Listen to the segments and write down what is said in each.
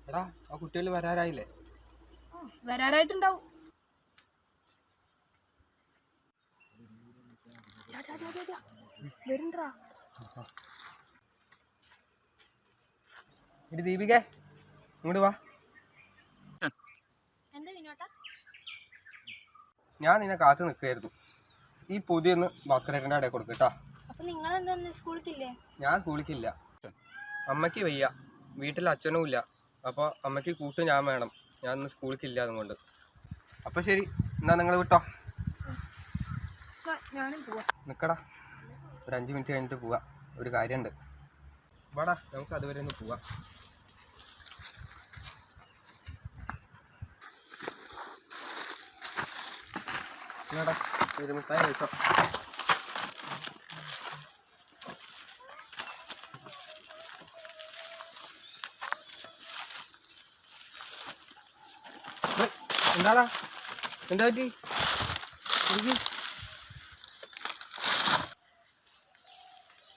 എടാ ആ കുട്ടികൾ വരാറായില്ലേ? വരാറായിട്ടുണ്ടാവും. ഇത് ദീപികേ ഇങ്ങോട്ട് വാ. ഞാൻ നിന്നെ കാത്തു നിൽക്കായിരുന്നു. ഈ പൊതിയൊന്ന് ഭാസ്കരേട്ടൻ്റെ അവിടെ കൊടുക്കട്ടാ. ഞാൻ സ്കൂളിക്കില്ല. അമ്മയ്ക്ക് വയ്യ, വീട്ടിൽ അച്ഛനും ഇല്ല. അപ്പോൾ അമ്മയ്ക്ക് കൂട്ട് ഞാൻ വേണം. ഞാൻ ഇന്ന് സ്കൂളിക്കില്ല അതുകൊണ്ട്. അപ്പോൾ ശരി, എന്നാ നിങ്ങൾ വിട്ടോ. നിൽക്കടാ, ഒരു 5 മിനിറ്റ് കഴിഞ്ഞിട്ട് പോവാം. ഒരു കാര്യമുണ്ട്. വാടാ, നമുക്ക് അതുവരെ ഒന്ന് പോവാം. എന്നാടാ, മിഠായി കഴിച്ചോ. എന്താടാ, എന്താ പറ്റി?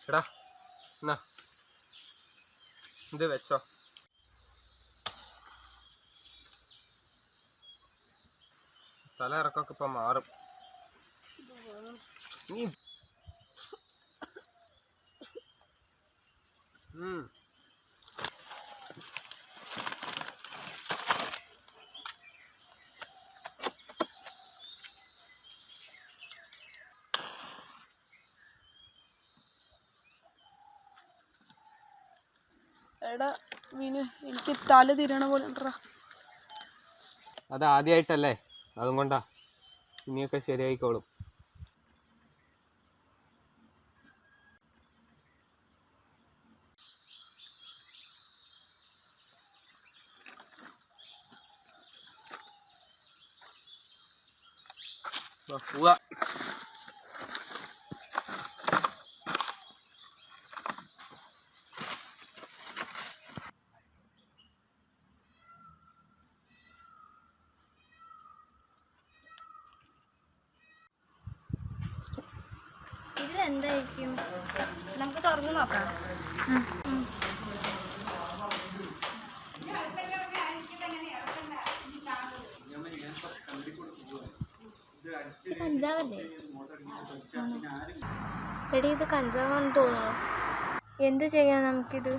എടാ എന്നാ ഇത് വെച്ചോ. തല ഇറക്കൊക്കെ ഇപ്പൊ മാറും. നീ എടാ മീനു, എനിക്ക് തല തിരണ പോലെ ഉണ്ടടാ. അത് ആദ്യമായിട്ടല്ലേ, അതും കൊണ്ടാ. ഇനിയൊക്കെ ശരിയായിക്കോളും. പോവാ. ഇതിലെന്തായിരിക്കും? നമുക്ക് തുറന്നു നോക്കാം. കഞ്ചാവല്ലേ? എടി, ഇത് കഞ്ചാവാണെന്ന് തോന്നുന്നു. എന്ത് ചെയ്യാം നമുക്കിത്?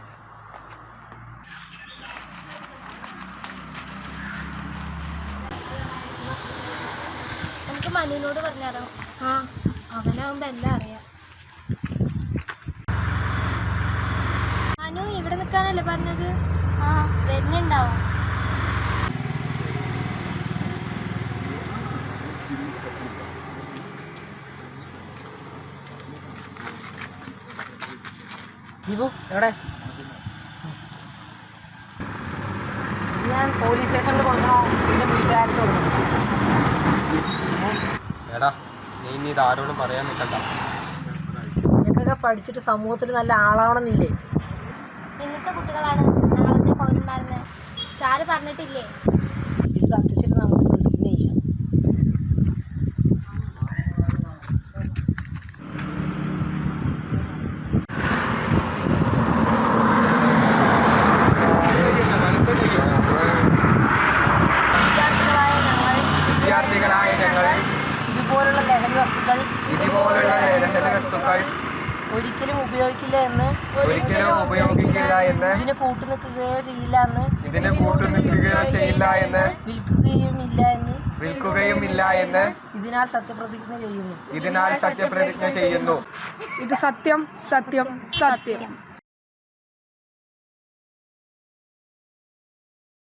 നമുക്ക് മനുവിനോട് പറഞ്ഞാലോ? അവനാവുമ്പോ എല്ലാം അറിയാം. മനു ഇവിടെ നിൽക്കാനല്ലേ പറഞ്ഞത്? വരുന്നുണ്ടാവും. ദീപു എവിടെ? ഞാൻ പോലീസ് സ്റ്റേഷനിൽ കൊടുക്കണോ എന്റെ വീട്ടുകാർക്ക് കൊടുക്കണം? എടാ, നീ ഇനി ഇത് ആരോടും പറയാൻ നിൽക്കണ്ട. നിനക്കൊക്കെ പഠിച്ചിട്ട് സമൂഹത്തിൽ നല്ല ആളാവണമെന്നില്ലേ? ഇന്നത്തെ കുട്ടികളാണ് നാളത്തെ പൗരന്മാരെന്ന് സാറ് പറഞ്ഞിട്ടില്ലേ? ഇത് കത്തിച്ചിട്ട് നമുക്ക് പിന്നെ ചെയ്യാം. വിദ്യാർത്ഥികളായ ഞങ്ങൾ ഇതുപോലുള്ള ലഹരി വസ്തുക്കൾ ഒരിക്കലും ഉപയോഗിക്കില്ല എന്ന് ഇതിന് കൂട്ടുനിൽക്കുകയോ ചെയ്യില്ല എന്ന് വിൽക്കുകയുമില്ല എന്ന് ഇതിനാൽ സത്യപ്രതിജ്ഞ ചെയ്യുന്നു. ഇത് സത്യം സത്യം സത്യം.